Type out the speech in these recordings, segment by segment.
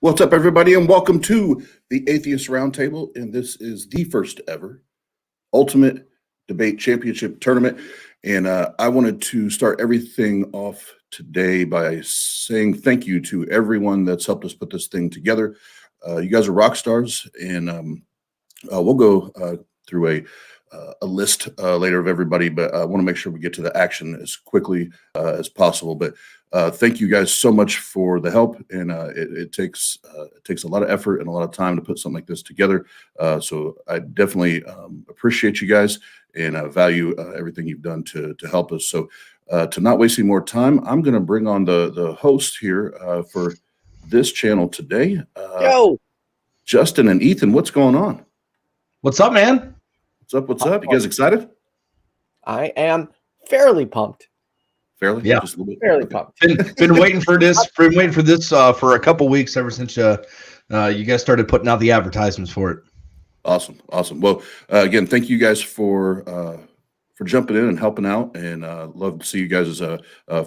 What's up, everybody, and welcome to the Atheist Roundtable. And this is the first ever Ultimate Debate Championship Tournament. And I wanted to start everything off today by saying thank you to everyone that's helped us put this thing together. You guys are rock stars, and we'll go through a list later of everybody, but I want to make sure we get to the action as quickly as possible. But thank you guys so much for the help, and it takes a lot of effort and a lot of time to put something like this together. So I definitely appreciate you guys and value everything you've done to help us. So to not waste any more time, I'm going to bring on the host here for this channel today. Yo, Justin and Ethan, what's going on? What's up, man? What's up? You guys excited? I am fairly pumped. Fairly? Yeah. Just a little bit? Fairly Okay. pumped. Been waiting for this. Been waiting for this for a couple weeks ever since you guys started putting out the advertisements for it. Awesome. Well, again, thank you guys for jumping in and helping out, and love to see you guys'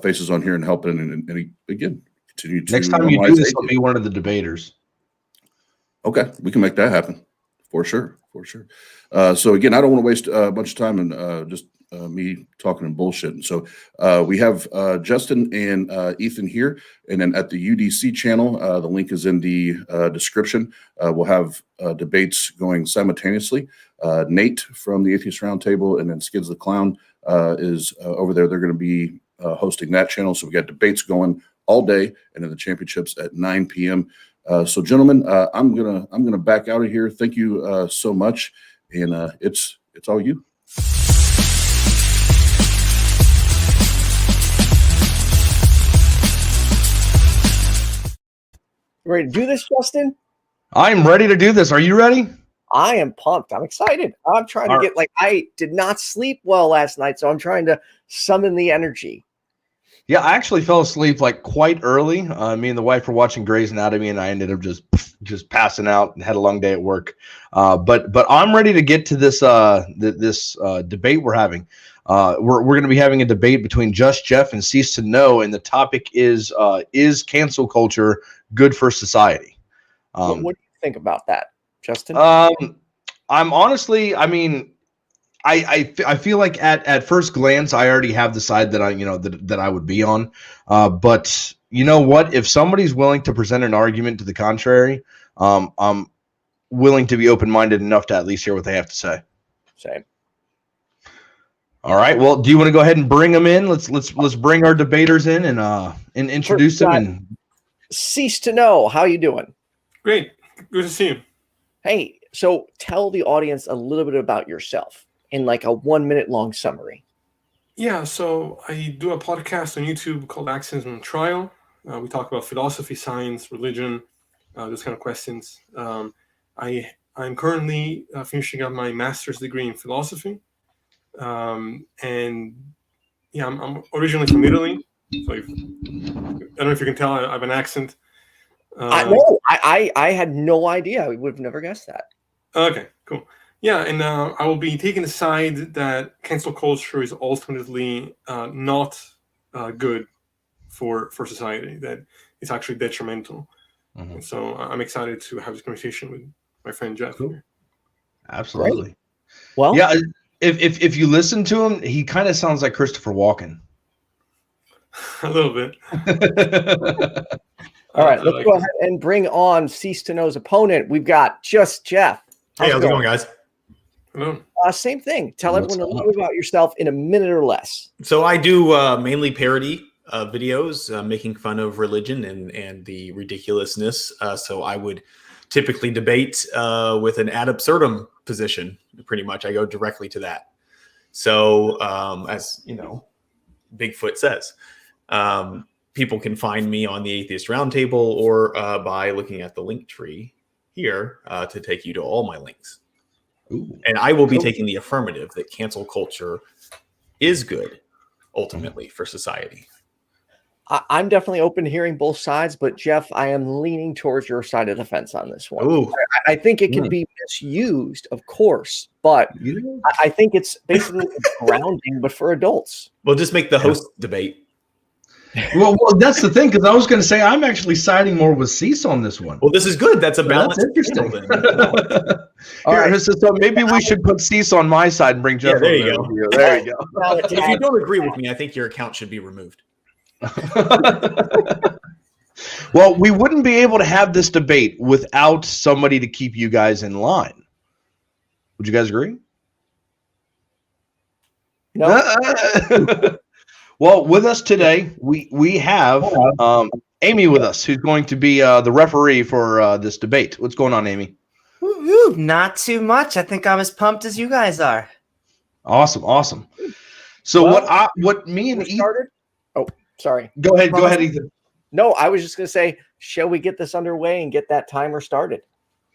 faces on here and helping. And again, continue to Next time you do this, normalize I'll be one of the debaters. Okay, we can make that happen for sure. So again, I don't want to waste a bunch of time and just me talking and bullshit. And so we have Justin and Ethan here, and then at the UDC channel, the link is in the description. We'll have debates going simultaneously. Nate from the Atheist Roundtable and then Skids the Clown is over there. They're going to be hosting that channel. So we got debates going all day, and then the championships at 9 p.m. So, gentlemen, I'm gonna back out of here. Thank you so much, and it's all you. Ready to do this, Justin? I'm ready to do this. Are you ready? I am pumped. I'm excited. I'm trying to get I did not sleep well last night, so I'm trying to summon the energy. Yeah, I actually fell asleep like quite early. Me and the wife were watching Grey's Anatomy, and I ended up just passing out and had a long day at work. But I'm ready to get to this this debate we're having. We're going to be having a debate between Just Jeff and Cease to Know, and the topic is cancel culture good for society? What do you think about that, Justin? I'm honestly, I mean, I feel like at first glance I already have the side that I would be on, but you know what? If somebody's willing to present an argument to the contrary, I'm willing to be open-minded enough to at least hear what they have to say. Same. All right. Well, do you want to go ahead and bring them in? Let's bring our debaters in and introduce them. And Cease to Know, how you doing? Great. Good to see you. Hey, so tell the audience a little bit about yourself in like a 1 minute long summary. Yeah, so I do a podcast on YouTube called Axioms on Trial. We talk about philosophy, science, religion, those kind of questions. I'm currently finishing up my master's degree in philosophy. And yeah, I'm originally from Italy. So I don't know if you can tell, I have an accent. I had no idea. I would have never guessed that. Okay, cool. Yeah, and I will be taking the side that cancel culture is ultimately not good for society, that it's actually detrimental. Mm-hmm. And so I'm excited to have this conversation with my friend Jeff. Cool. Absolutely. Great. Well, yeah, if you listen to him, he kind of sounds like Christopher Walken. A little bit. All right, let's go ahead and bring on Cease to Know's opponent. We've got Just Jeff. Hey, how's it going, guys? Hello. Same thing. Tell everyone a little bit about yourself in a minute or less. So I do mainly parody videos, making fun of religion and the ridiculousness. So I would typically debate with an ad absurdum position. Pretty much, I go directly to that. So as you know, Bigfoot says. People can find me on the Atheist Roundtable or by looking at the link tree here to take you to all my links. Ooh. And I will be taking the affirmative that cancel culture is good, ultimately, for society. I'm definitely open to hearing both sides, but Jeff, I am leaning towards your side of the fence on this one. Ooh. I think it can be misused, of course, but I think it's basically grounding, but for adults. We'll just make the host debate. Well, that's the thing, because I was going to say I'm actually siding more with Cease on this one. Well, this is good. That's a So balance. that's interesting. All right. So maybe we should put Cease on my side and bring Jeff there over you there go. with you. There you go. Ballot If you tag. don't agree with me, I think your account should be removed. Well, we wouldn't be able to have this debate without somebody to keep you guys in line. Would you guys agree? No. Well, with us today, we have Amy with us, who's going to be the referee for this debate. What's going on, Amy? Woo-hoo, not too much. I think I'm as pumped as you guys are. Awesome. So Well, what me and We're Ethan, started. Oh, sorry. go ahead, Ethan. No, I was just going to say, shall we get this underway and get that timer started?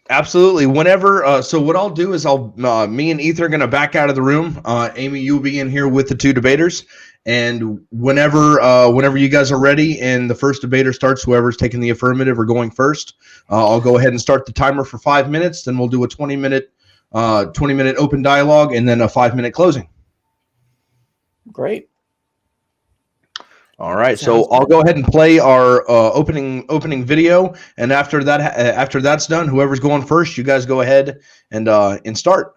Absolutely. Whenever, so what I'll do is me and Ethan are going to back out of the room. Amy, you'll be in here with the two debaters, and whenever you guys are ready and the first debater starts, whoever's taking the affirmative or going first, I'll go ahead and start the timer for 5 minutes. Then we'll do a 20-minute open dialogue and then a 5-minute closing. Great. All right, so I'll go ahead and play our opening video, and after that's done, whoever's going first, you guys go ahead and start.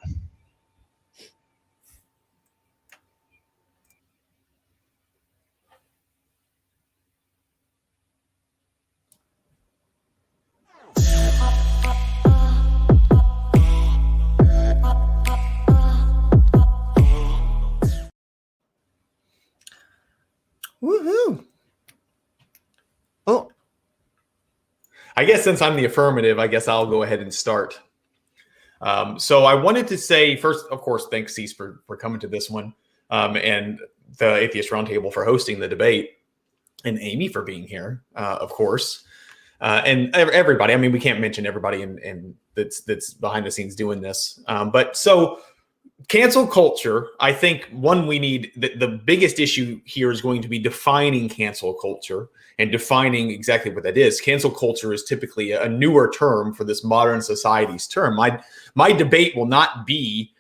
Woohoo! Oh, I guess since I'm the affirmative, I guess I'll go ahead and start. So I wanted to say first, of course, thanks, Cease, for coming to this one, and the Atheist Roundtable for hosting the debate, and Amy for being here, of course, and everybody. I mean, we can't mention everybody and that's behind the scenes doing this. But so cancel culture, I think we need the biggest issue here is going to be defining cancel culture and defining exactly what that is. Cancel culture is typically a newer term for this modern society's term. My debate will not be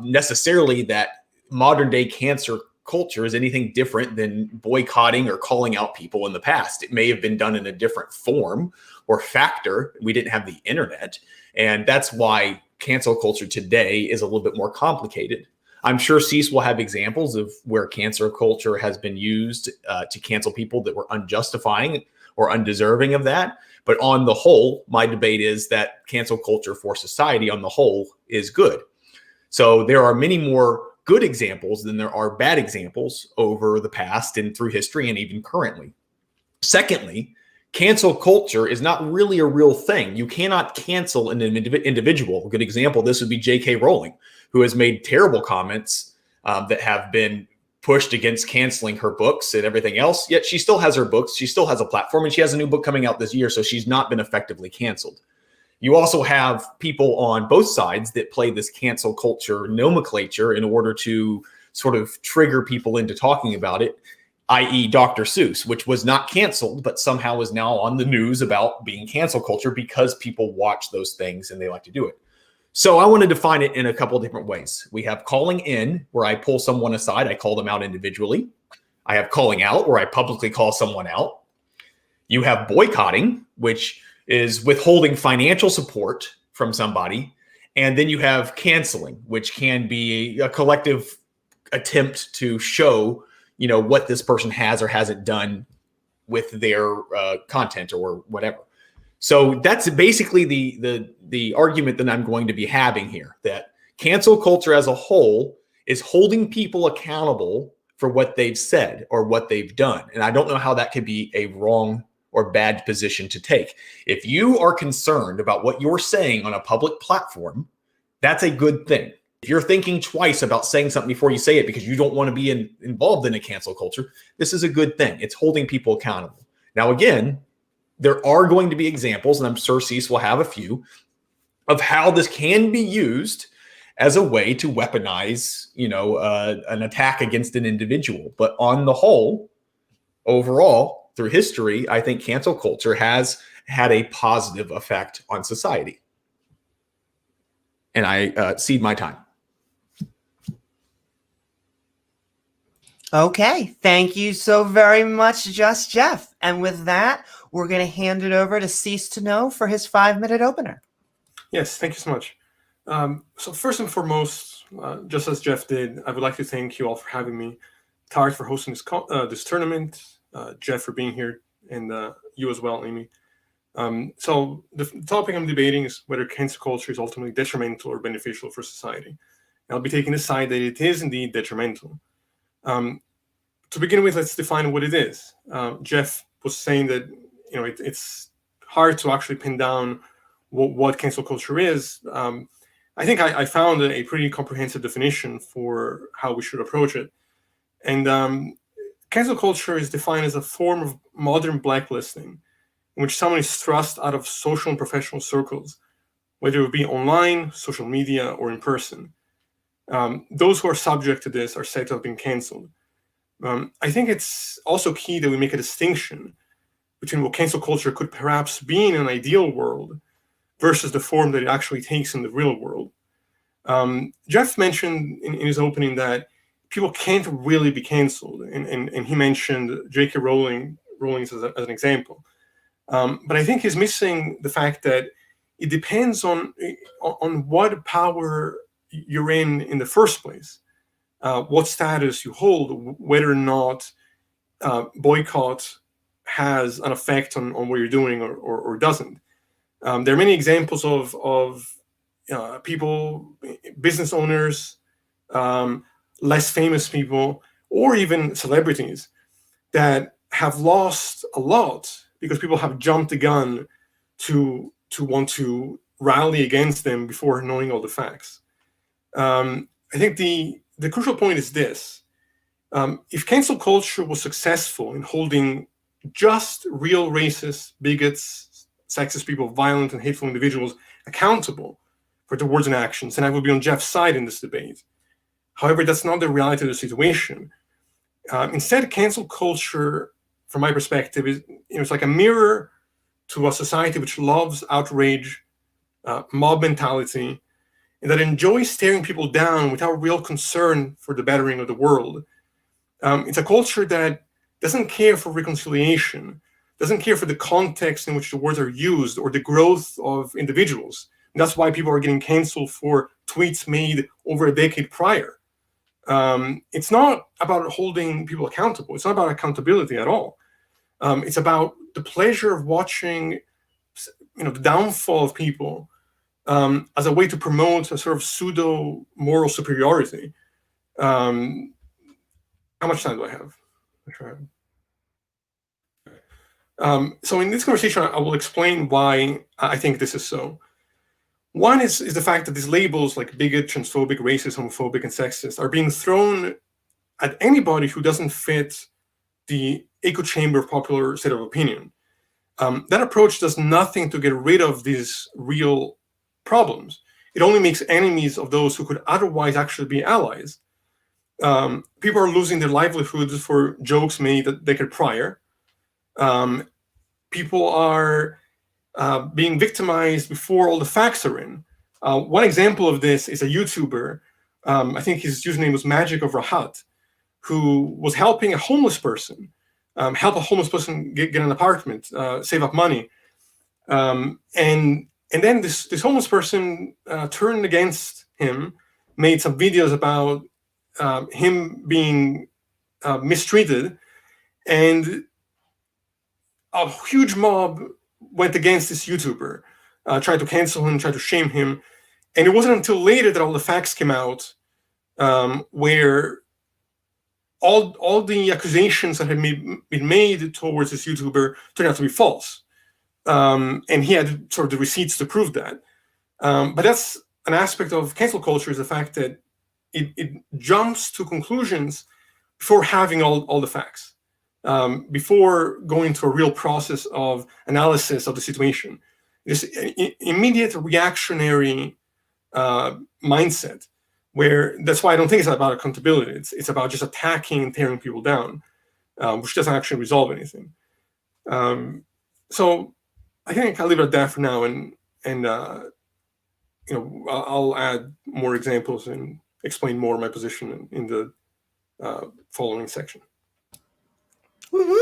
necessarily that modern day cancel culture is anything different than boycotting or calling out people in the past. It may have been done in a different form or factor. We didn't have the internet. And that's why cancel culture today is a little bit more complicated. I'm sure Cease will have examples of where cancel culture has been used to cancel people that were unjustifying or undeserving of that. But on the whole, my debate is that cancel culture for society on the whole is good. So there are many more good examples than there are bad examples over the past and through history and even currently. Secondly, cancel culture is not really a real thing. You cannot cancel an individual. A good example, this would be J.K. Rowling, who has made terrible comments that have been pushed against canceling her books and everything else. Yet she still has her books. She still has a platform, and she has a new book coming out this year. So she's not been effectively canceled. You also have people on both sides that play this cancel culture nomenclature in order to sort of trigger people into talking about it, i.e. Dr. Seuss, which was not canceled, but somehow is now on the news about being cancel culture because people watch those things and they like to do it. So I want to define it in a couple of different ways. We have calling in, where I pull someone aside, I call them out individually. I have calling out, where I publicly call someone out. You have boycotting, which is withholding financial support from somebody. And then you have canceling, which can be a collective attempt to show, what this person has or hasn't done with their content or whatever. So that's basically the argument that I'm going to be having here, that cancel culture as a whole is holding people accountable for what they've said or what they've done. And I don't know how that could be a wrong or bad position to take. If you are concerned about what you're saying on a public platform, that's a good thing. If you're thinking twice about saying something before you say it because you don't want to be involved in a cancel culture, this is a good thing. It's holding people accountable. Now, again, there are going to be examples, and I'm sure Cease will have a few, of how this can be used as a way to weaponize, an attack against an individual. But on the whole, overall, through history, I think cancel culture has had a positive effect on society. And I cede my time. Okay, thank you so very much, Just Jeff. And with that, we're going to hand it over to Cease to Know for his 5-minute opener. Yes, thank you so much. So first and foremost, just as Jeff did, I would like to thank you all for having me, TART for hosting this tournament, Jeff for being here, and you as well, Amy. So the topic I'm debating is whether cancel culture is ultimately detrimental or beneficial for society. And I'll be taking the side that it is indeed detrimental. To begin with, let's define what it is. Jeff was saying that it's hard to actually pin down what cancel culture is. I think I found a pretty comprehensive definition for how we should approach it. And cancel culture is defined as a form of modern blacklisting in which someone is thrust out of social and professional circles, whether it be online, social media, or in person. Those who are subject to this are said to have been canceled. I think it's also key that we make a distinction between what cancel culture could perhaps be in an ideal world versus the form that it actually takes in the real world. Jeff mentioned in his opening that people can't really be canceled, and he mentioned J.K. Rowling as an example. But I think he's missing the fact that it depends on what power you're in the first place, what status you hold, whether or not boycott has an effect on what you're doing or doesn't. There are many examples of people, business owners, less famous people, or even celebrities that have lost a lot because people have jumped the gun to want to rally against them before knowing all the facts. I think the crucial point is this. If cancel culture was successful in holding just real racists, bigots, sexist people, violent and hateful individuals accountable for their words and actions, then I would be on Jeff's side in this debate. However, that's not the reality of the situation. Instead, cancel culture, from my perspective, is it's like a mirror to a society which loves outrage, mob mentality, and that enjoys staring people down without real concern for the bettering of the world. It's a culture that doesn't care for reconciliation, doesn't care for the context in which the words are used or the growth of individuals. And that's why people are getting canceled for tweets made over a decade prior. It's not about holding people accountable. It's not about accountability at all. It's about the pleasure of watching, the downfall of people as a way to promote a sort of pseudo moral superiority. How much time do I have? So in this conversation, I will explain why I think this is so. One is the fact that these labels like bigot, transphobic, racist, homophobic, and sexist are being thrown at anybody who doesn't fit the echo chamber of popular state of opinion. That approach does nothing to get rid of these real problems. It only makes enemies of those who could otherwise actually be allies. People are losing their livelihoods for jokes made a decade prior. People are being victimized before all the facts are in. One example of this is a YouTuber, I think his username was Magic of Rahat, who was helping a homeless person, help a homeless person get an apartment, save up money. And then this homeless person turned against him, made some videos about him being mistreated, and a huge mob went against this YouTuber, tried to cancel him, tried to shame him. And it wasn't until later that all the facts came out, where all the accusations that had been made towards this YouTuber turned out to be false. And he had sort of the receipts to prove that. But that's an aspect of cancel culture, is the fact that it jumps to conclusions before having all the facts. Before going to a real process of analysis of the situation. This immediate reactionary mindset, where that's why I don't think it's about accountability. It's about just attacking and tearing people down, which doesn't actually resolve anything. So I think I'll leave it at that for now, and I'll add more examples and explain more my position in the following section.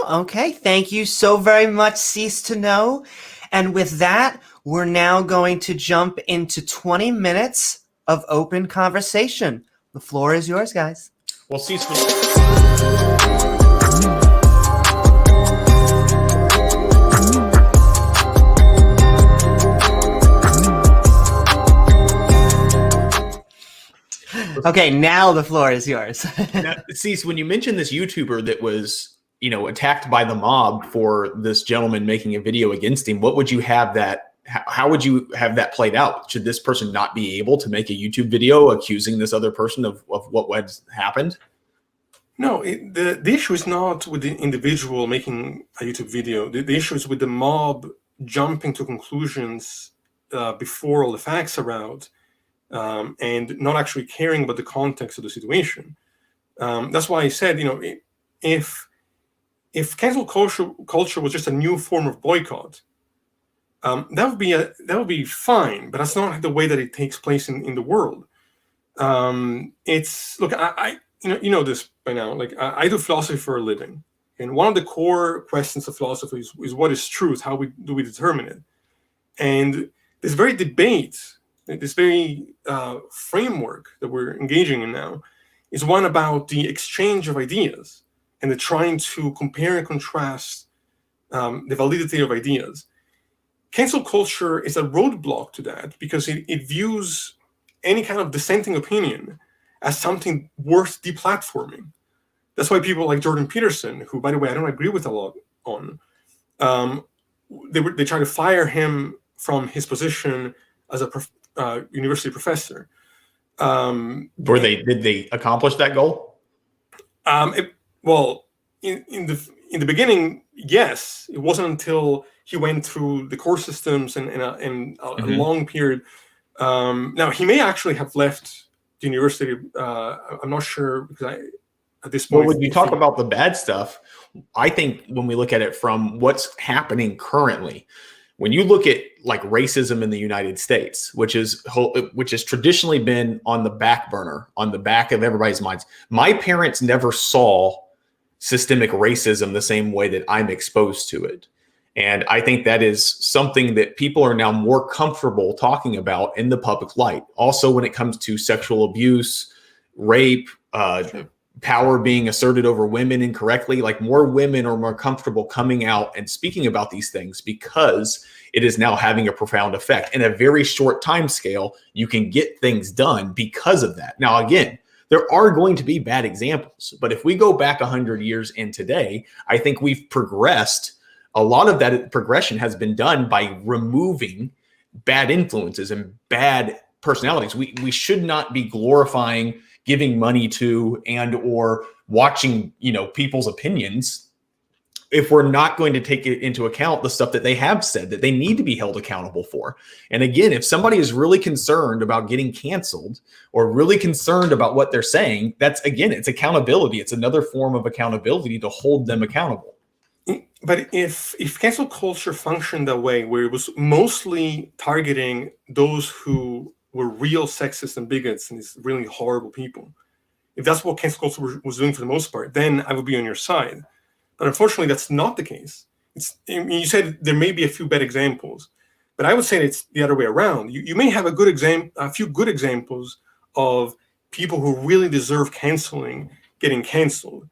Okay, thank you so very much, Cease to Know. And with that, we're now going to jump into 20 minutes of open conversation. The floor is yours, guys. Well, Cease, Okay, now the floor is yours. now, Cease, when you mentioned this YouTuber that was, attacked by the mob for this gentleman making a video against him, what would you have that? How would you have that played out? Should this person not be able to make a YouTube video accusing this other person of what has happened? No, the issue is not with the individual making a YouTube video. The issue is with the mob jumping to conclusions before all the facts are out, and not actually caring about the context of the situation. That's why I said, if cancel culture was just a new form of boycott, that would be fine. But that's not the way that it takes place in the world. It's look, I you know this by now. Like I do philosophy for a living, and one of the core questions of philosophy is what is truth? How do we determine it? And this very debate, this very framework that we're engaging in now, is one about the exchange of ideas and the trying to compare and contrast the validity of ideas. Cancel culture is a roadblock to that because it views any kind of dissenting opinion as something worth deplatforming. That's why people like Jordan Peterson, who, by the way, I don't agree with a lot on, they try to fire him from his position as a university professor. Did they accomplish that goal? Well, in the beginning, yes. It wasn't until he went through the course systems and a long period. Now he may actually have left the university. I'm not sure because at this point. Well, when you talk about the bad stuff, I think when we look at it from what's happening currently, when you look at like racism in the United States, which has traditionally been on the back burner, on the back of everybody's minds. My parents never saw systemic racism the same way that I'm exposed to it. And I think that is something that people are now more comfortable talking about in the public light. Also, when it comes to sexual abuse, rape, power being asserted over women incorrectly, like more women are more comfortable coming out and speaking about these things because it is now having a profound effect. In a very short time scale, you can get things done because of that. Now, again, there are going to be bad examples, but if we go back 100 years and today, I think we've progressed. A lot of that progression has been done by removing bad influences and bad personalities. We should not be glorifying giving money to and or watching, people's opinions if we're not going to take it into account the stuff that they have said that they need to be held accountable for. And again, if somebody is really concerned about getting canceled or really concerned about what they're saying, it's accountability. It's another form of accountability to hold them accountable. But if cancel culture functioned that way, where it was mostly targeting those who were real sexists and bigots and these really horrible people, if that's what cancel culture was doing for the most part, then I would be on your side. But unfortunately, that's not the case. You said there may be a few bad examples, but I would say it's the other way around. You may have a few good examples of people who really deserve canceling getting canceled.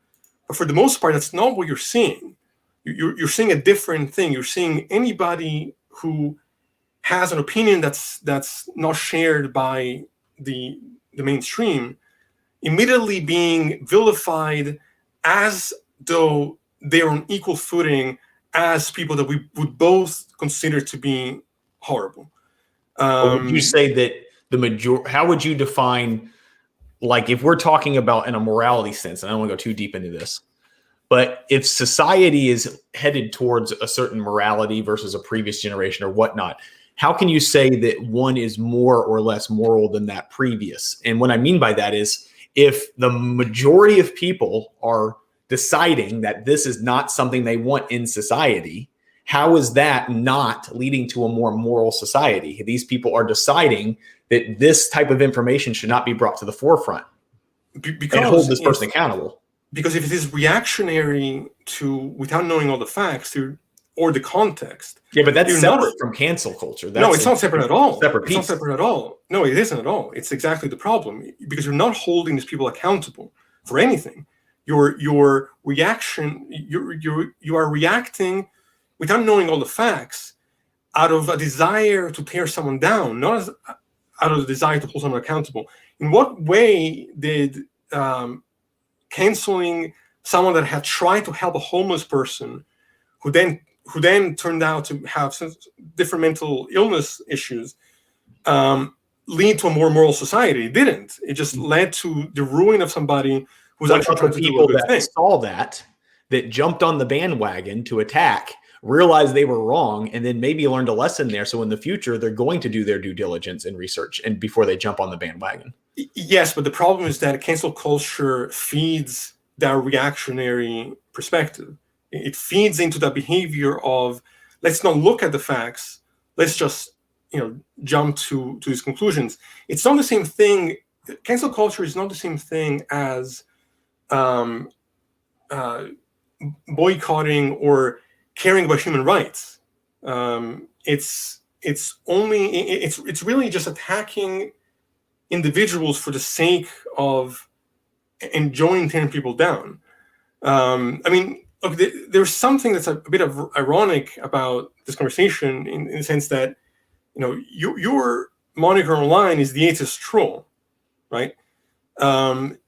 But for the most part, that's not what you're seeing. You're seeing a different thing. You're seeing anybody who has an opinion that's not shared by the mainstream immediately being vilified as though they're on equal footing as people that we would both consider to be horrible. Would you say that how would you define, like if we're talking about in a morality sense, and I don't want to go too deep into this, but if society is headed towards a certain morality versus a previous generation or whatnot, how can you say that one is more or less moral than that previous? And what I mean by that is if the majority of people are deciding that this is not something they want in society, how is that not leading to a more moral society? These people are deciding that this type of information should not be brought to the forefront and hold this person accountable. because if it is reactionary to, without knowing all the facts or the context. Yeah, but that's you're separate not, from cancel culture. no, it's not separate at all. Separate It's piece. not separate at all. No, it isn't at all. It's exactly the problem, because you're not holding these people accountable for anything. Your reaction, you are reacting without knowing all the facts, out of a desire to tear someone down, not out of the desire to hold someone accountable. In what way did canceling someone that had tried to help a homeless person, who then turned out to have some different mental illness issues, lead to a more moral society? It didn't. It just led to the ruin of somebody who's What actually about trying the to do a people good that thing. saw that jumped on the bandwagon to attack, realized they were wrong, and then maybe learned a lesson there. So in the future, they're going to do their due diligence and research, and before they jump on the bandwagon. Yes, but the problem is that cancel culture feeds that reactionary perspective. It feeds into that behavior of, let's not look at the facts, let's just jump to these conclusions. It's not the same thing. Cancel culture is not the same thing as boycotting or caring about human rights. It's really just attacking individuals for the sake of enjoying tearing people down. I mean, look, there's something that's a bit of ironic about this conversation in the sense that, your moniker online is the atheist troll, right?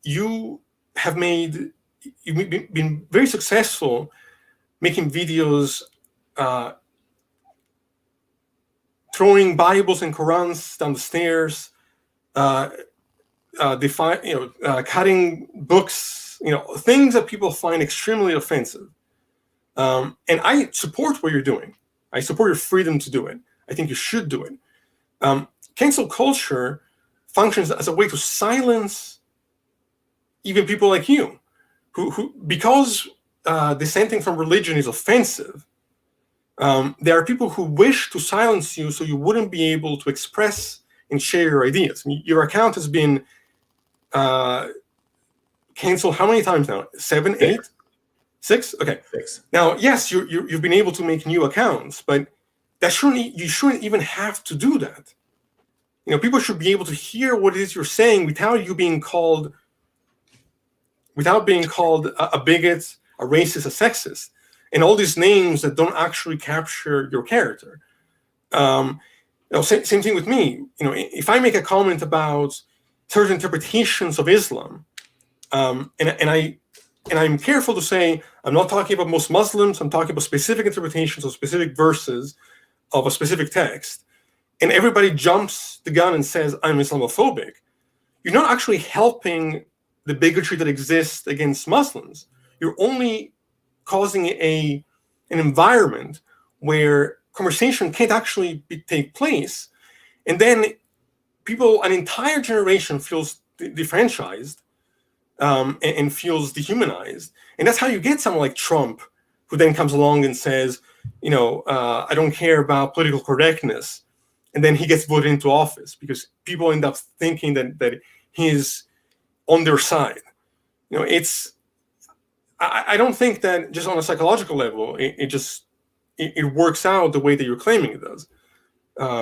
You've been very successful making videos, throwing Bibles and Qurans down the stairs, cutting books, things that people find extremely offensive. And I support what you're doing. I support your freedom to do it. I think you should do it. Cancel culture functions as a way to silence even people like you, who because dissenting from religion is offensive. There are people who wish to silence you so you wouldn't be able to express and share your ideas. I mean, your account has been canceled how many times now? 7, 8, 6? Okay. 6. Now, yes, you've been able to make new accounts, but you shouldn't even have to do that. People should be able to hear what it is you're saying without being called a bigot, a racist, a sexist, and all these names that don't actually capture your character. Same thing with me. If I make a comment about certain interpretations of Islam, and I'm careful to say I'm not talking about most Muslims. I'm talking about specific interpretations of specific verses of a specific text, and everybody jumps the gun and says I'm Islamophobic, you're not actually helping the bigotry that exists against Muslims. You're only causing an environment where conversation can't actually take place, and then an entire generation feels defranchised and feels dehumanized. And that's how you get someone like Trump, who then comes along and says, I don't care about political correctness. And then he gets voted into office because people end up thinking that he's on their side. I don't think that just on a psychological level, it works out the way that you're claiming it does. But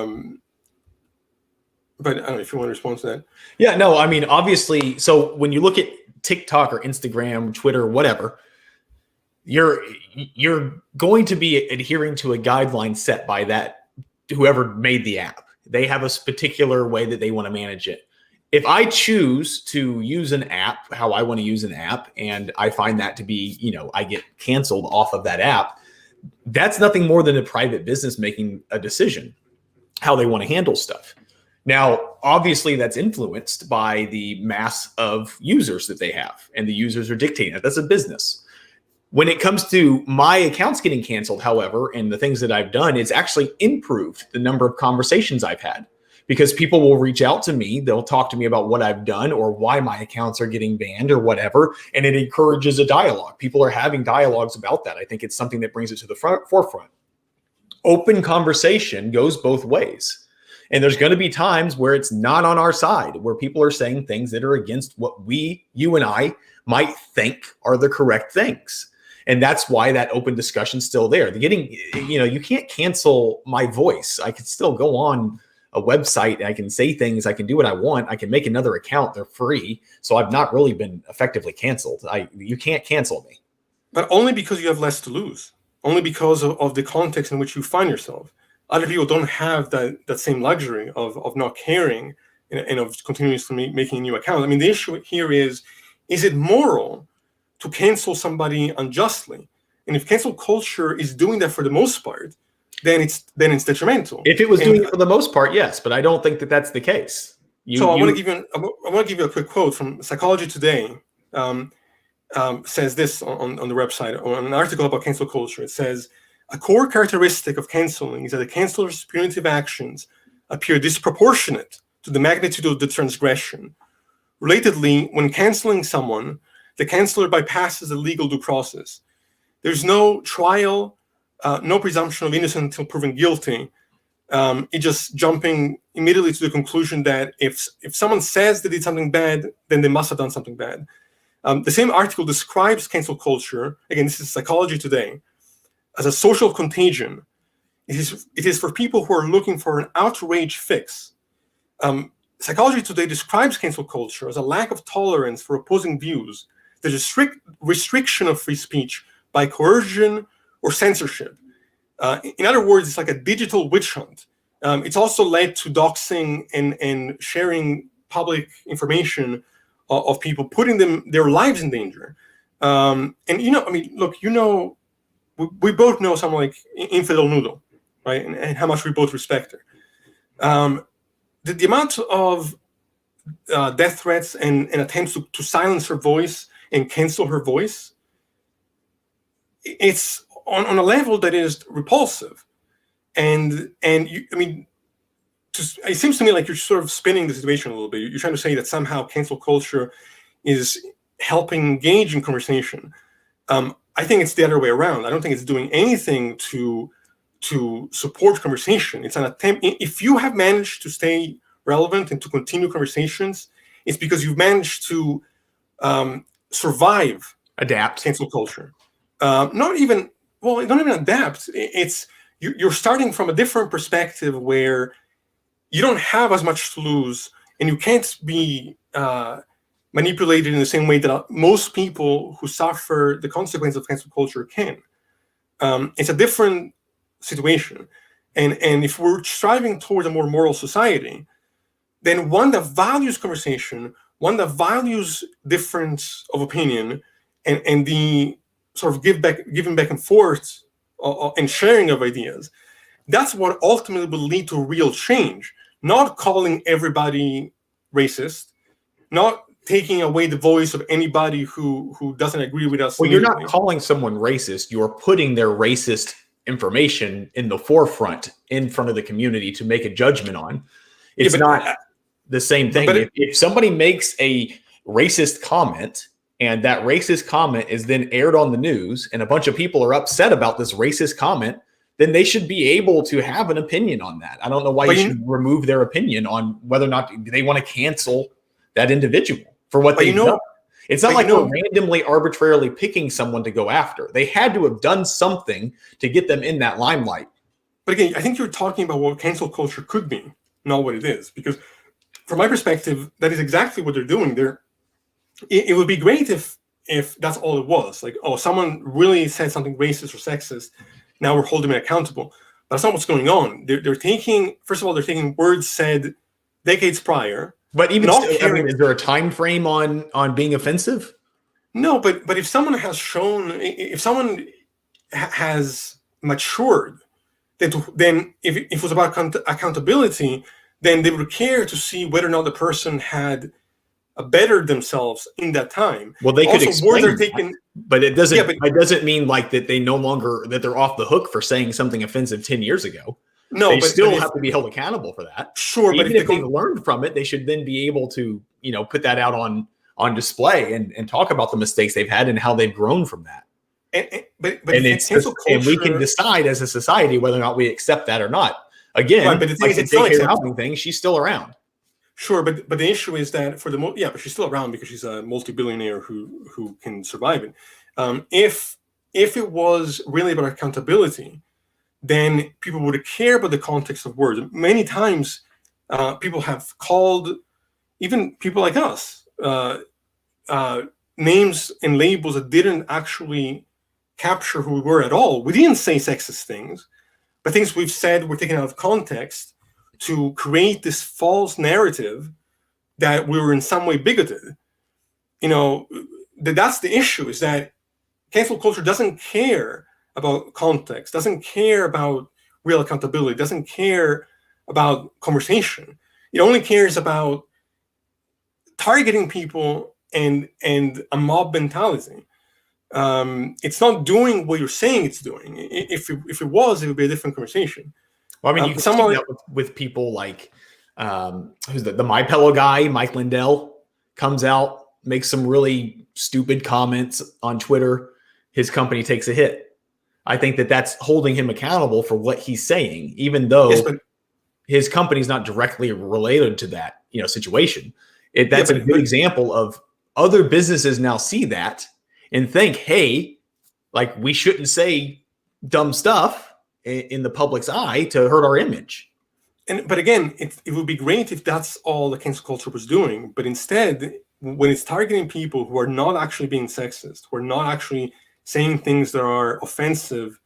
I don't know if you want to respond to that. Yeah, no, I mean, obviously, so when you look at TikTok or Instagram, Twitter, whatever, you're going to be adhering to a guideline set by that whoever made the app. They have a particular way that they want to manage it. If I choose to use an app how I want to use an app, and I find that to be, I get canceled off of that app, that's nothing more than a private business making a decision how they want to handle stuff. Now, obviously, that's influenced by the mass of users that they have, and the users are dictating that. That's a business. When it comes to my accounts getting canceled, however, and the things that I've done, it's actually improved the number of conversations I've had, because people will reach out to me. They'll talk to me about what I've done or why my accounts are getting banned or whatever, and it encourages a dialogue. People are having dialogues about that. I think it's something that brings it to the forefront. Open conversation goes both ways. And there's going to be times where it's not on our side, where people are saying things that are against what you and I might think are the correct things. And that's why that open discussion's still there. You can't cancel my voice. I can still go on a website. I can say things. I can do what I want. I can make another account. They're free. So I've not really been effectively canceled. You can't cancel me. But only because you have less to lose. Only because of the context in which you find yourself. Other people don't have that same luxury of not caring and of continuously making a new account. I mean, the issue here is it moral to cancel somebody unjustly? And if cancel culture is doing that for the most part, then it's detrimental. If it was doing it for the most part, yes, but I don't think that that's the case. I want to give you a quick quote from Psychology Today. Says this on the website, on an article about cancel culture. It says, a core characteristic of canceling is that the canceler's punitive actions appear disproportionate to the magnitude of the transgression. Relatedly, when canceling someone, the canceler bypasses the legal due process. There's no trial, no presumption of innocence until proven guilty. It's just jumping immediately to the conclusion that if someone says they did something bad, then they must have done something bad. The same article describes cancel culture, again, this is Psychology Today, as a social contagion. It is for people who are looking for an outrage fix. Psychology Today describes cancel culture as a lack of tolerance for opposing views, the strict restriction of free speech by coercion or censorship. In other words, it's like a digital witch hunt. It's also led to doxing and sharing public information of people, putting their lives in danger. We both know someone like Infidel Noodle, right? And how much we both respect her. The amount of death threats and attempts to silence her voice and cancel her voice, it's on a level that is repulsive. It seems to me like you're sort of spinning the situation a little bit. You're trying to say that somehow cancel culture is helping engage in conversation. I think it's the other way around. I don't think it's doing anything to support conversation. It's an attempt. If you have managed to stay relevant and to continue conversations, it's because you've managed to survive, adapt cancel culture. Don't even adapt. It's you're starting from a different perspective where you don't have as much to lose, and you can't be manipulated in the same way that most people who suffer the consequence of cancel culture can. It's a different situation. And if we're striving toward a more moral society, then one that values conversation, one that values difference of opinion, and the sort of giving back and forth and sharing of ideas, that's what ultimately will lead to real change. Not calling everybody racist, not taking away the voice of anybody who doesn't agree with us. Well, you're not calling someone racist. You're putting their racist information in the forefront, in front of the community to make a judgment on. It's not the same thing. If somebody makes a racist comment and that racist comment is then aired on the news and a bunch of people are upset about this racist comment, then they should be able to have an opinion on that. I don't know why you should remove their opinion on whether or not they want to cancel that individual for what they've done. It's not like we're randomly, arbitrarily picking someone to go after. They had to have done something to get them in that limelight. But again, I think you're talking about what cancel culture could be, not what it is. Because from my perspective, that is exactly what they're doing. It would be great if that's all it was. Like, oh, someone really said something racist or sexist, now we're holding them accountable. But that's not what's going on. They're taking words said decades prior. But even still, is there a time frame on being offensive? No, but if someone has shown, if someone has matured, then if it was about accountability, then they would care to see whether or not the person had bettered themselves in that time. Well, they could explain that, but it doesn't. It doesn't mean like that they no longer that they're off the hook for saying something offensive 10 years ago. No, they still have to be held accountable for that. Sure, even if they learned from it, they should then be able to, put that out on display and talk about the mistakes they've had and how they've grown from that. And we can decide as a society whether or not we accept that or not. Again, Right, but the thing like is, the it's not J.K. acceptable. Rowling thing, she's still around. Sure, but the issue is that but she's still around because she's a multi-billionaire who can survive it. If it was really about accountability, then people would care about the context of words. Many times, people have called even people like us names and labels that didn't actually capture who we were at all. We didn't say sexist things, but things we've said were taken out of context to create this false narrative that we were in some way bigoted. That's the issue, is that cancel culture doesn't care about context, doesn't care about real accountability, doesn't care about conversation. It only cares about targeting people and a mob mentality. It's not doing what you're saying it's doing. If it was, it would be a different conversation. Well, I mean, you can see that with people like who's the My Pillow guy, Mike Lindell, comes out, makes some really stupid comments on Twitter. His company takes a hit. I think that's holding him accountable for what he's saying, even though his company's not directly related to that situation. That's a good example of other businesses now see that and think, hey, like, we shouldn't say dumb stuff in the public's eye to hurt our image. But again, it would be great if that's all the cancel culture was doing. But instead, when it's targeting people who are not actually being sexist, who are not actually saying things that are offensive,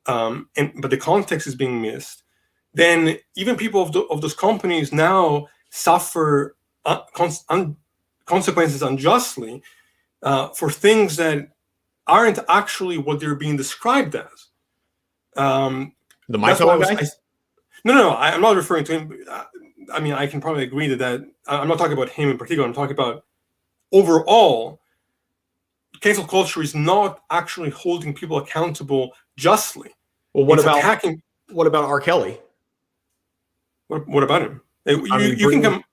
but the context is being missed, then even people of those companies now suffer consequences unjustly for things that aren't actually what they're being described as. The My Pillow guy? No, I'm not referring to him. I mean, I can probably agree to that. I'm not talking about him in particular. I'm talking about overall, cancel culture is not actually holding people accountable justly. Well, what about R. Kelly? What about him? You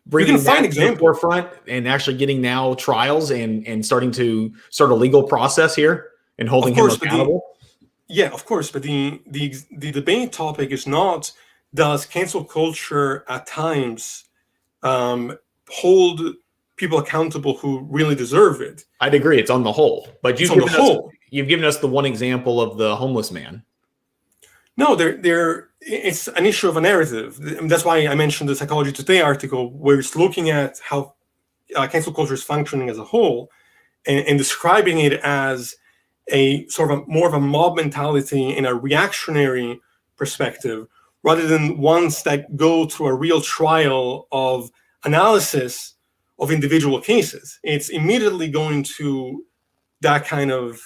Bringing can find that to the forefront and actually getting now trials and starting to start a legal process here and holding him accountable. Yeah, of course, but the debate topic is not, does cancel culture at times hold people accountable who really deserve it? I'd agree, it's on the whole. But you've given us the one example of the homeless man. No, it's an issue of a narrative. That's why I mentioned the Psychology Today article, where it's looking at how cancel culture is functioning as a whole and describing it as a sort of more of a mob mentality in a reactionary perspective, rather than ones that go through a real trial of analysis of individual cases. It's immediately going to that kind of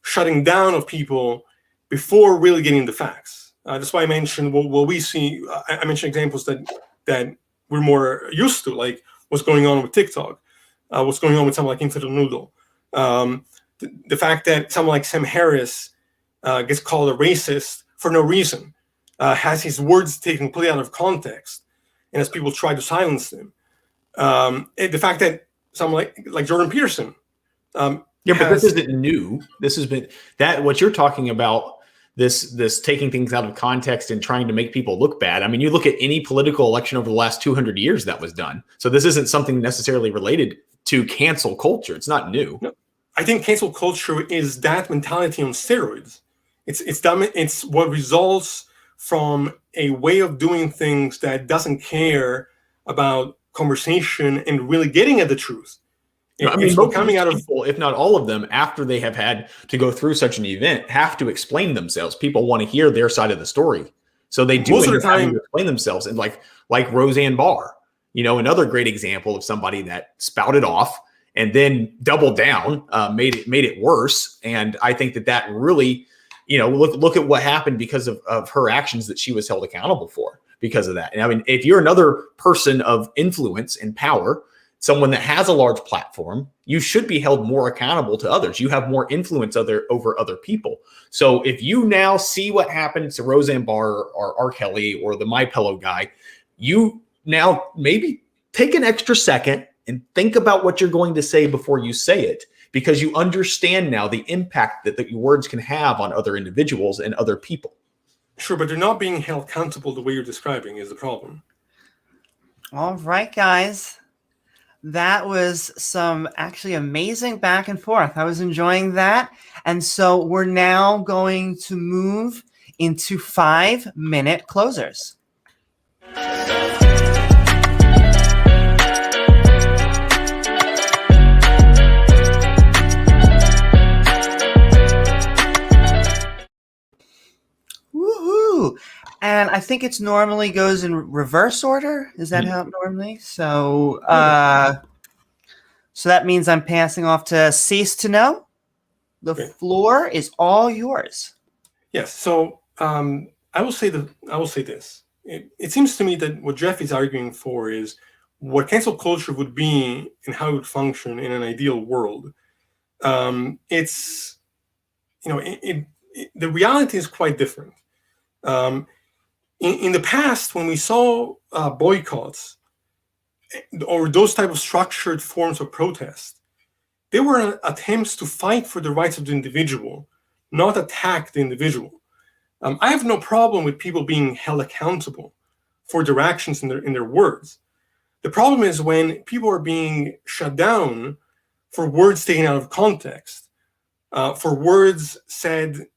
shutting down of people before really getting the facts. That's why I mentioned what we see. I mentioned examples that we're more used to, like what's going on with TikTok, what's going on with someone like Instant Noodle. The fact that someone like Sam Harris gets called a racist for no reason, has his words taken completely out of context, and as people try to silence him. The fact that someone like Jordan Peterson. But this isn't new. This has been what you're talking about. This taking things out of context and trying to make people look bad. I mean, you look at any political election over the last 200 years that was done. So this isn't something necessarily related to cancel culture. It's not new. No. I think cancel culture is that mentality on steroids. It's what results from a way of doing things that doesn't care about conversation and really getting at the truth. I mean, most coming out of people, if not all of them, after they have had to go through such an event, have to explain themselves. People want to hear their side of the story, so they do most of the time to explain themselves. And like Roseanne Barr, another great example of somebody that spouted off and then doubled down, made it worse. And I think that really, look at what happened because of her actions that she was held accountable for because of that. And I mean, if you're another person of influence and power, someone that has a large platform, you should be held more accountable to others. You have more influence over other people. So if you now see what happened to Roseanne Barr or R. Kelly or the My Pillow guy, you now maybe take an extra second and think about what you're going to say before you say it, because you understand now the impact that your words can have on other individuals and other people. Sure, but they're not being held accountable the way you're describing is the problem. All right, guys. That was some actually amazing back and forth. I was enjoying that. And so we're now going to move into 5-minute closers. Woohoo! And I think it's normally goes in reverse order. Is that how it normally? So, so that means I'm passing off to Cease to Know. The floor is all yours. Yes. So I will say this. It seems to me that what Jeff is arguing for is what cancel culture would be and how it would function in an ideal world. It's the reality is quite different. In the past, when we saw boycotts or those type of structured forms of protest, they were attempts to fight for the rights of the individual, not attack the individual. I have no problem with people being held accountable for their actions and their words. The problem is when people are being shut down for words taken out of context, for words said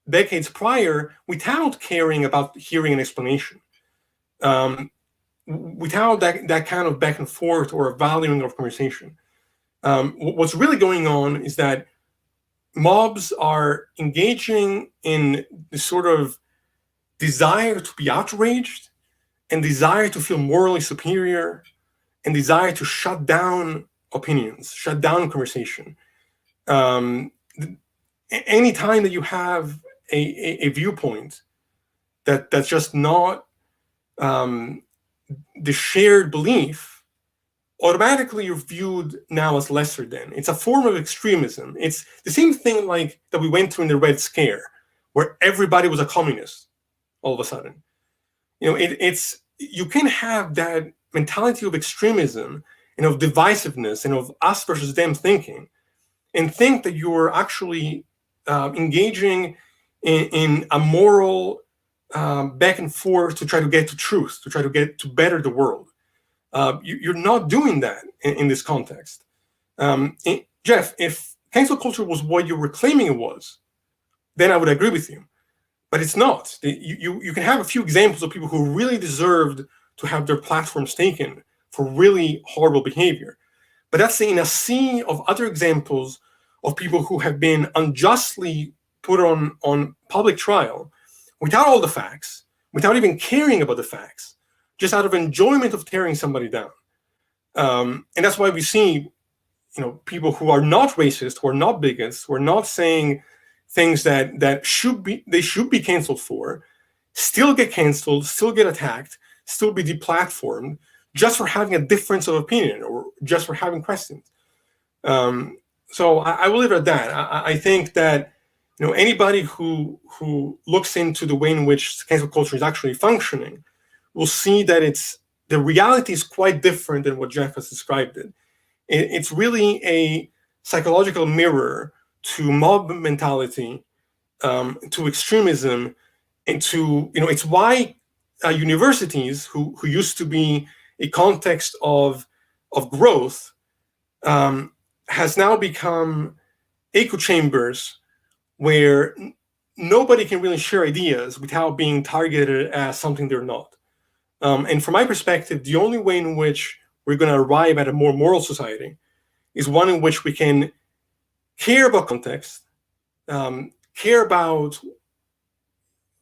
decades prior without caring about hearing an explanation, without that kind of back and forth or a valuing of conversation. What's really going on is that mobs are engaging in this sort of desire to be outraged and desire to feel morally superior and desire to shut down opinions, shut down conversation. Any time that you have a viewpoint that's just not the shared belief, automatically you're viewed now as lesser than. It's a form of extremism. It's the same thing like that we went through in the Red Scare, where everybody was a communist all of a sudden. It's you can have that mentality of extremism and of divisiveness and of us versus them thinking, and think that you're actually engaging in a moral back and forth to try to get to truth, to try to get to better the world. You're not doing that in this context. Jeff, if cancel culture was what you were claiming it was, then I would agree with you. But it's not. You can have a few examples of people who really deserved to have their platforms taken for really horrible behavior. But that's in a sea of other examples of people who have been unjustly put on public trial without all the facts, without even caring about the facts, just out of enjoyment of tearing somebody down. And that's why we see, people who are not racist, who are not bigots, who are not saying things that should be canceled for, still get canceled, still get attacked, still be deplatformed, just for having a difference of opinion or just for having questions. So I will leave it at that. I think that anybody who looks into the way in which cancel culture is actually functioning will see that the reality is quite different than what Jeff has described it. It's really a psychological mirror to mob mentality, to extremism, and to it's why universities who used to be a context of growth has now become echo chambers where nobody can really share ideas without being targeted as something they're not. And from my perspective, the only way in which we're going to arrive at a more moral society is one in which we can care about context, care about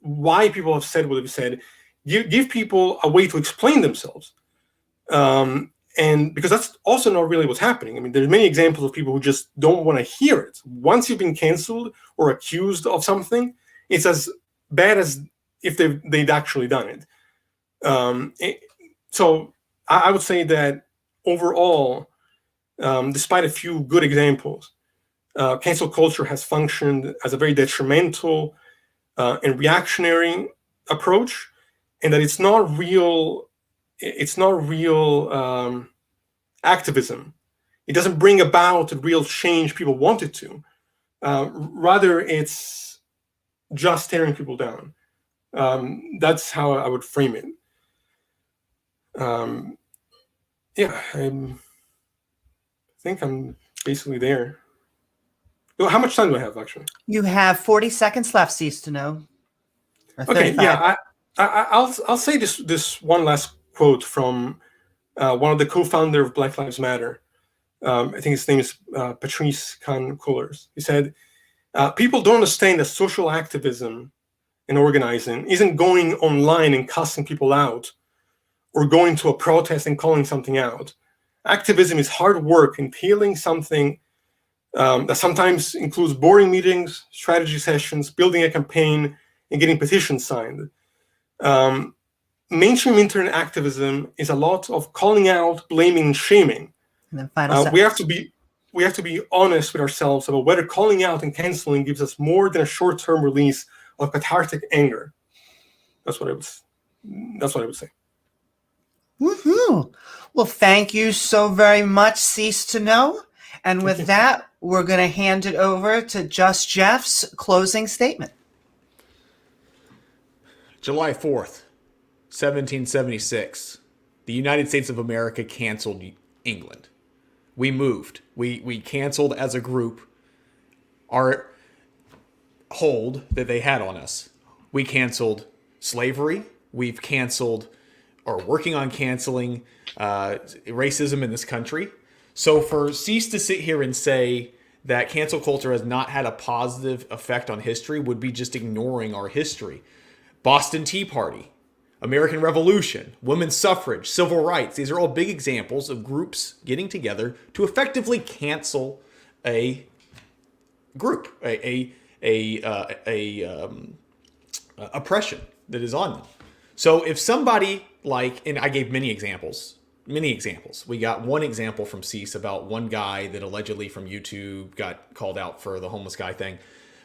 why people have said what they've said, give people a way to explain themselves. And because that's also not really what's happening. I mean, there's many examples of people who just don't want to hear it. Once you've been canceled or accused of something, it's as bad as if they'd actually done it. So I would say that overall, despite a few good examples, cancel culture has functioned as a very detrimental and reactionary approach, and that it's not real activism. It doesn't bring about the real change people want it to. Rather, it's just tearing people down. That's how I would frame it. Yeah, I think I'm basically there. Well, how much time do I have, actually? You have 40 seconds left, cease to know. Or Okay, 35. yeah, I'll say this one last quote from one of the co-founder of Black Lives Matter. I think his name is Patrice Khan-Cullors. He said, people don't understand that social activism and organizing isn't going online and cussing people out or going to a protest and calling something out. Activism is hard work entailing something that sometimes includes boring meetings, strategy sessions, building a campaign, and getting petitions signed. Mainstream internet activism is a lot of calling out, blaming, and shaming. And then final We have to be honest with ourselves about whether calling out and canceling gives us more than a short-term release of cathartic anger. That's what I would say. Woohoo! Well, thank you so very much, cease to know. And with that, we're going to hand it over to Just Jeff's closing statement. July 4th, 1776. The United States of America canceled England. We moved. We canceled as a group our hold that they had on us. We canceled slavery. We've canceled or working on canceling racism in this country. So for Cease to sit here and say that cancel culture has not had a positive effect on history would be just ignoring our history. Boston Tea Party, American Revolution, women's suffrage, civil rights. These are all big examples of groups getting together to effectively cancel a group, a oppression that is on them. So if somebody like, and I gave many examples. We got one example from Cease about one guy that allegedly from YouTube got called out for the homeless guy thing.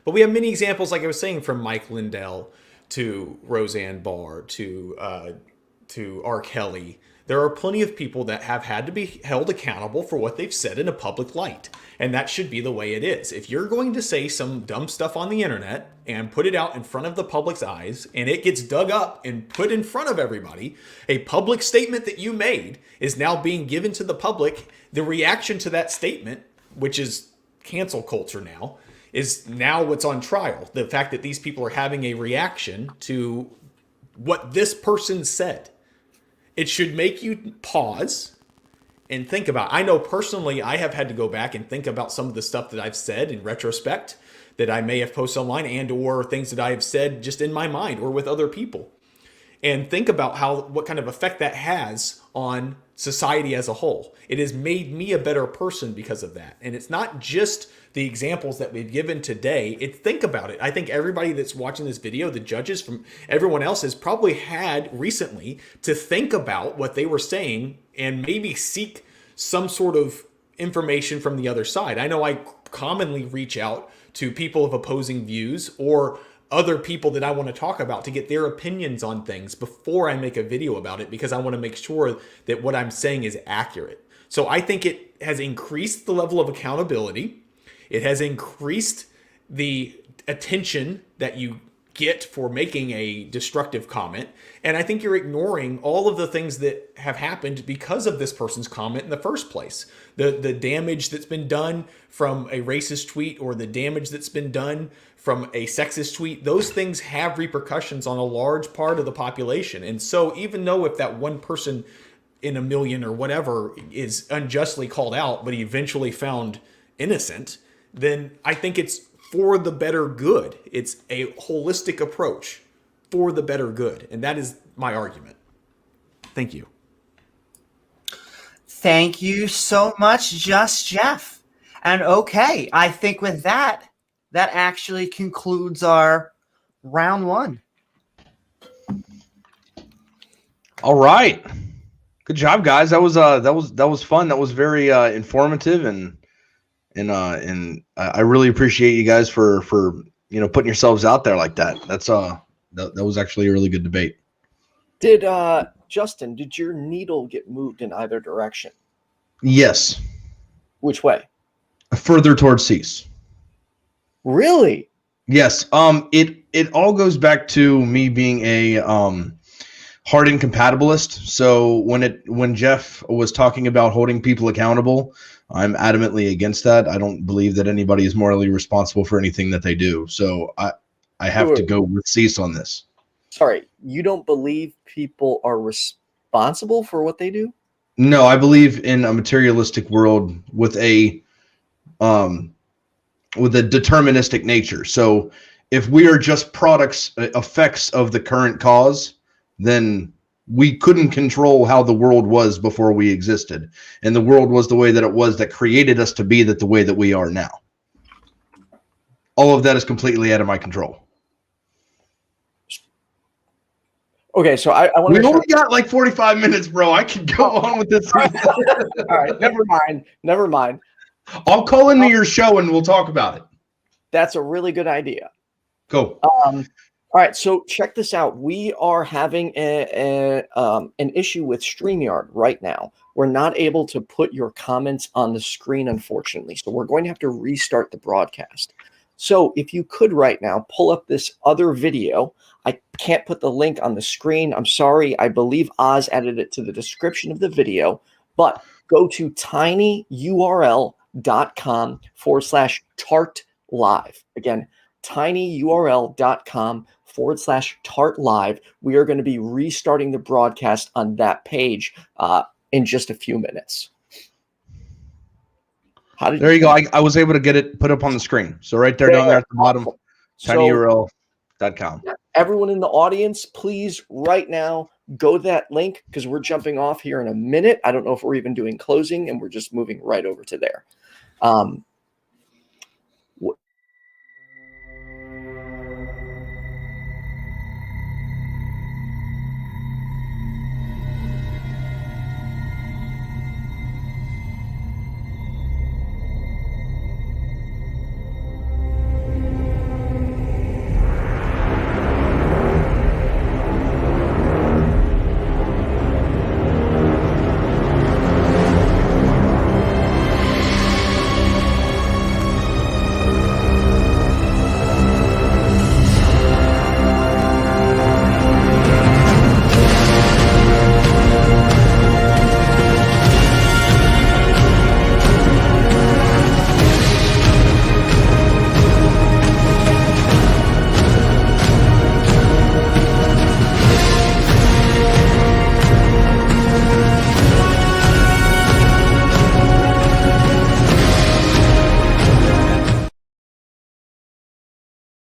But we have many examples, like I was saying, from Mike Lindell to Roseanne Barr to R. Kelly. There are plenty of people that have had to be held accountable for what they've said in a public light. And that should be the way it is. If you're going to say some dumb stuff on the internet and put it out in front of the public's eyes and it gets dug up and put in front of everybody, a public statement that you made is now being given to the public. The reaction to that statement, which is cancel culture now, is now what's on trial. The fact that these people are having a reaction to what this person said. It should make you pause and think about it. I know personally I have had to go back and think about some of the stuff that I've said in retrospect that I may have posted online and or things that I have said just in my mind or with other people. And think about what kind of effect that has on society as a whole. It has made me a better person because of that. And it's not just the examples that we've given today. Think about it. I think everybody that's watching this video, the judges from everyone else, has probably had recently to think about what they were saying and maybe seek some sort of information from the other side. I know I commonly reach out to people of opposing views or other people that I want to talk about to get their opinions on things before I make a video about it, because I want to make sure that what I'm saying is accurate. So I think it has increased the level of accountability. It has increased the attention that you get for making a destructive comment. And I think you're ignoring all of the things that have happened because of this person's comment in the first place. The damage that's been done from a racist tweet or the damage that's been done from a sexist tweet, those things have repercussions on a large part of the population. And so even though if that one person in a million or whatever is unjustly called out, but he eventually found innocent, then I think it's for the better good. It's a holistic approach for the better good. And that is my argument. Thank you. Thank you so much, Just Jeff. And okay, I think with that actually concludes our round one. All right. Good job, guys. That was fun. That was very informative and I really appreciate you guys for putting yourselves out there like that. That was actually a really good debate. Did Justin, did your needle get moved in either direction? Yes. Which way? Further towards Cease. Really? Yes. it all goes back to me being a hard incompatibilist. So when Jeff was talking about holding people accountable, I'm adamantly against that. I don't believe that anybody is morally responsible for anything that they do. So I have to go with Cease on this. Sorry, you don't believe people are responsible for what they do? No, I believe in a materialistic world with a deterministic nature. So if we are just products, effects of the current cause, then we couldn't control how the world was before we existed. And the world was the way that it was that created us to be the way that we are now. All of that is completely out of my control. Okay, so I want to. We only got like 45 minutes, bro. I can go on with this. All right, never mind. I'll call into your show and we'll talk about it. That's a really good idea. Go. All right, so check this out. We are having an issue with StreamYard right now. We're not able to put your comments on the screen, unfortunately. So we're going to have to restart the broadcast. So if you could right now pull up this other video. I can't put the link on the screen. I'm sorry. I believe Oz added it to the description of the video. But go to tinyurl.com/TART live. Again, tinyurl.com/TART live. We are going to be restarting the broadcast on that page in just a few minutes. There you go. I was able to get it put up on the screen. So right there, down there at the bottom, tinyurl.com. Everyone in the audience, please right now go to that link because we're jumping off here in a minute. I don't know if we're even doing closing and we're just moving right over to there.